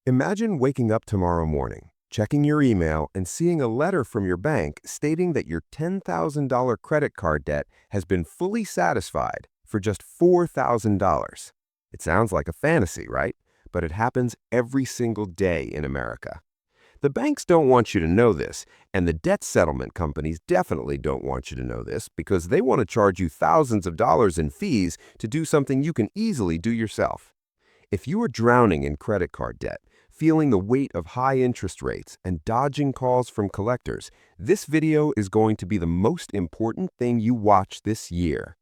Imagine waking up tomorrow morning, checking your email, and seeing a letter from your bank stating that your $10,000 credit card debt has been fully satisfied for just $4,000. It sounds like a fantasy, right? But it happens every single day in America. The banks don't want you to know this, and the debt settlement companies definitely don't want you to know this because they want to charge you thousands of dollars in fees to do something you can easily do yourself. If you are drowning in credit card debt, feeling the weight of high interest rates, and dodging calls from collectors, this video is going to be the most important thing you watch this year.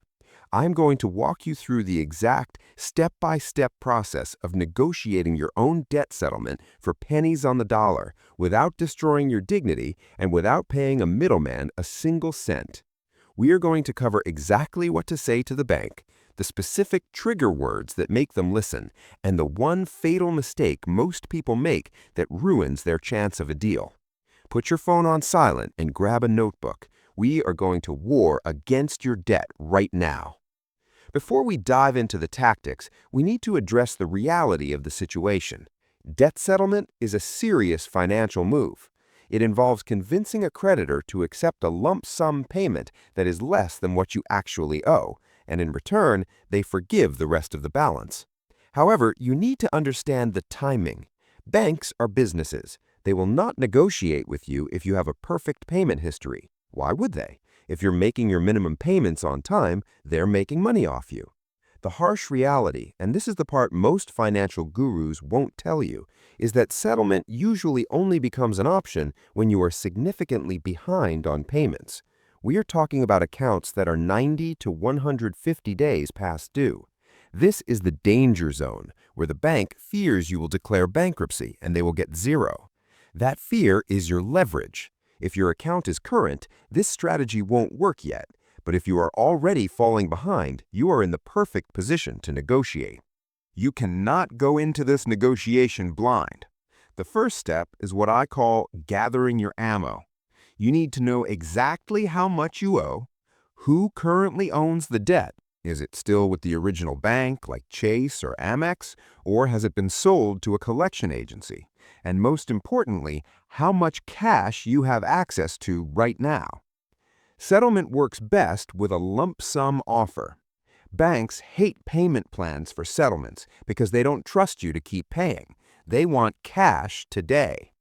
I'm going to walk you through the exact step-by-step process of negotiating your own debt settlement for pennies on the dollar without destroying your dignity and without paying a middleman a single cent. We are going to cover exactly what to say to the bank, the specific trigger words that make them listen, and the one fatal mistake most people make that ruins their chance of a deal. Put your phone on silent and grab a notebook. We are going to war against your debt right now. Before we dive into the tactics, we need to address the reality of the situation. Debt settlement is a serious financial move. It involves convincing a creditor to accept a lump sum payment that is less than what you actually owe, and in return, they forgive the rest of the balance. However, you need to understand the timing. Banks are businesses. They will not negotiate with you if you have a perfect payment history. Why would they? If you're making your minimum payments on time, they're making money off you. The harsh reality, and this is the part most financial gurus won't tell you, is that settlement usually only becomes an option when you are significantly behind on payments. We are talking about accounts that are 90 to 150 days past due. This is the danger zone, where the bank fears you will declare bankruptcy and they will get zero. That fear is your leverage. If your account is current, this strategy won't work yet, but if you are already falling behind, you are in the perfect position to negotiate. You cannot go into this negotiation blind. The first step is what I call gathering your ammo. You need to know exactly how much you owe, who currently owns the debt. Is it still with the original bank like Chase or Amex, or has it been sold to a collection agency? And most importantly, how much cash you have access to right now. Settlement works best with a lump sum offer. Banks hate payment plans for settlements because they don't trust you to keep paying. They want cash today.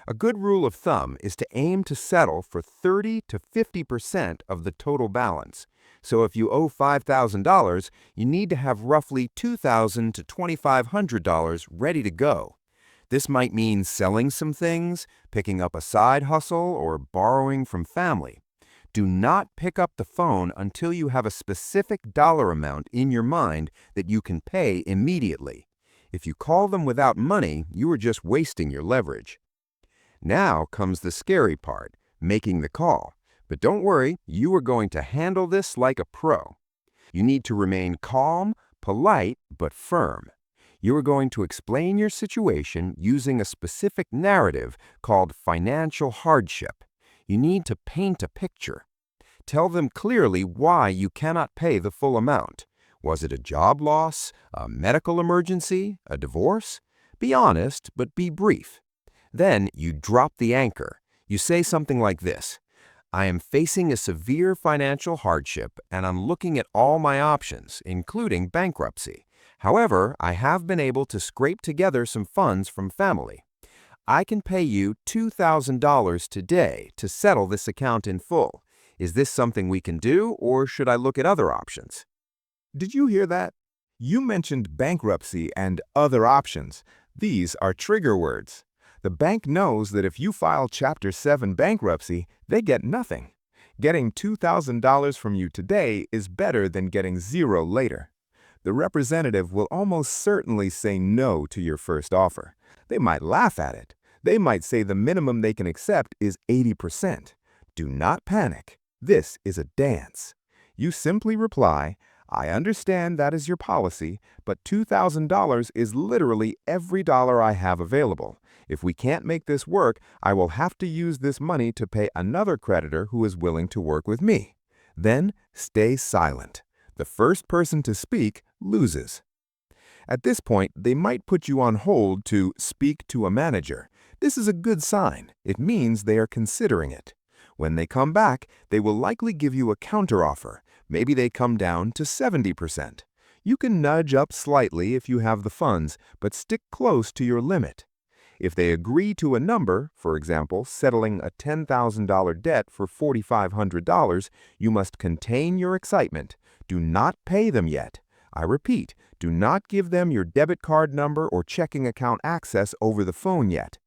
A good rule of thumb is to aim to settle for 30 to 50% of the total balance. So if you owe $5,000, you need to have roughly $2,000 to $2,500 ready to go. This might mean selling some things, picking up a side hustle, or borrowing from family. Do not pick up the phone until you have a specific dollar amount in your mind that you can pay immediately. If you call them without money, you are just wasting your leverage. Now comes the scary part, making the call. But don't worry, you are going to handle this like a pro. You need to remain calm, polite, but firm. You are going to explain your situation using a specific narrative called financial hardship. You need to paint a picture. Tell them clearly why you cannot pay the full amount. Was it a job loss, a medical emergency, a divorce? Be honest, but be brief. Then you drop the anchor. You say something like this: I am facing a severe financial hardship and I'm looking at all my options, including bankruptcy. However, I have been able to scrape together some funds from family. I can pay you $2,000 today to settle this account in full. Is this something we can do, or should I look at other options? Did you hear that? You mentioned bankruptcy and other options. These are trigger words. The bank knows that if you file Chapter 7 bankruptcy, they get nothing. Getting $2,000 from you today is better than getting zero later. The representative will almost certainly say no to your first offer. They might laugh at it. They might say the minimum they can accept is 80%. Do not panic. This is a dance. You simply reply, I understand that is your policy, but $2,000 is literally every dollar I have available. If we can't make this work, I will have to use this money to pay another creditor who is willing to work with me. Then stay silent. The first person to speak loses. At this point, they might put you on hold to speak to a manager. This is a good sign. It means they are considering it. When they come back, they will likely give you a counteroffer. Maybe they come down to 70%. You can nudge up slightly if you have the funds, but stick close to your limit. If they agree to a number, for example, settling a $10,000 debt for $4,500, you must contain your excitement. Do not pay them yet. I repeat, do not give them your debit card number or checking account access over the phone yet.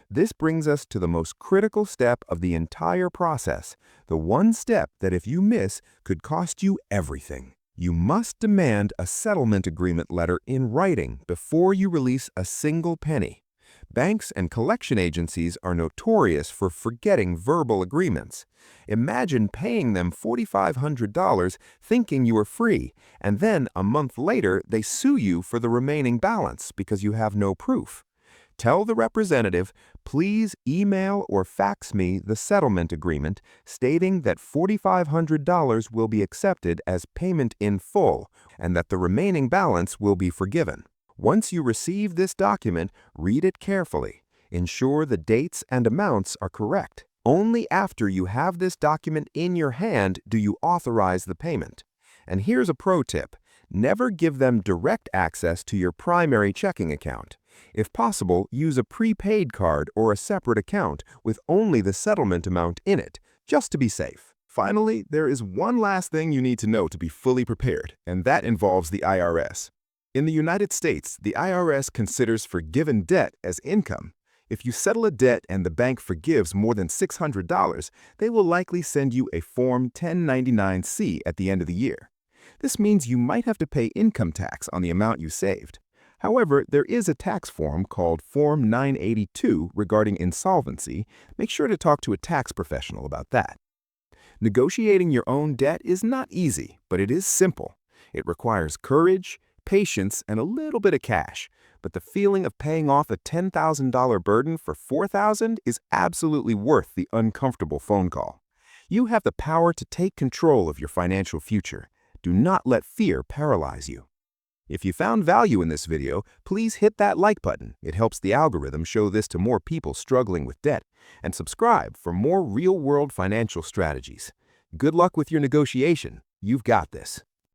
This brings us to the most critical step of the entire process, the one step that if you miss could cost you everything. You must demand a settlement agreement letter in writing before you release a single penny. Banks and collection agencies are notorious for forgetting verbal agreements. Imagine paying them $4,500 thinking you are free, and then a month later they sue you for the remaining balance because you have no proof. Tell the representative, please email or fax me the settlement agreement stating that $4,500 will be accepted as payment in full and that the remaining balance will be forgiven. Once you receive this document, read it carefully. Ensure the dates and amounts are correct. Only after you have this document in your hand do you authorize the payment. And here's a pro tip. Never give them direct access to your primary checking account. If possible, use a prepaid card or a separate account with only the settlement amount in it, just to be safe. Finally, there is one last thing you need to know to be fully prepared, and that involves the IRS. In the United States, the IRS considers forgiven debt as income. If you settle a debt and the bank forgives more than $600, they will likely send you a Form 1099-C at the end of the year. This means you might have to pay income tax on the amount you saved. However, there is a tax form called Form 982 regarding insolvency. Make sure to talk to a tax professional about that. Negotiating your own debt is not easy, but it is simple. It requires courage, patience, and a little bit of cash. But the feeling of paying off a $10,000 burden for $4,000 is absolutely worth the uncomfortable phone call. You have the power to take control of your financial future. Do not let fear paralyze you. If you found value in this video, please hit that like button. It helps the algorithm show this to more people struggling with debt. And subscribe for more real-world financial strategies. Good luck with your negotiation. You've got this.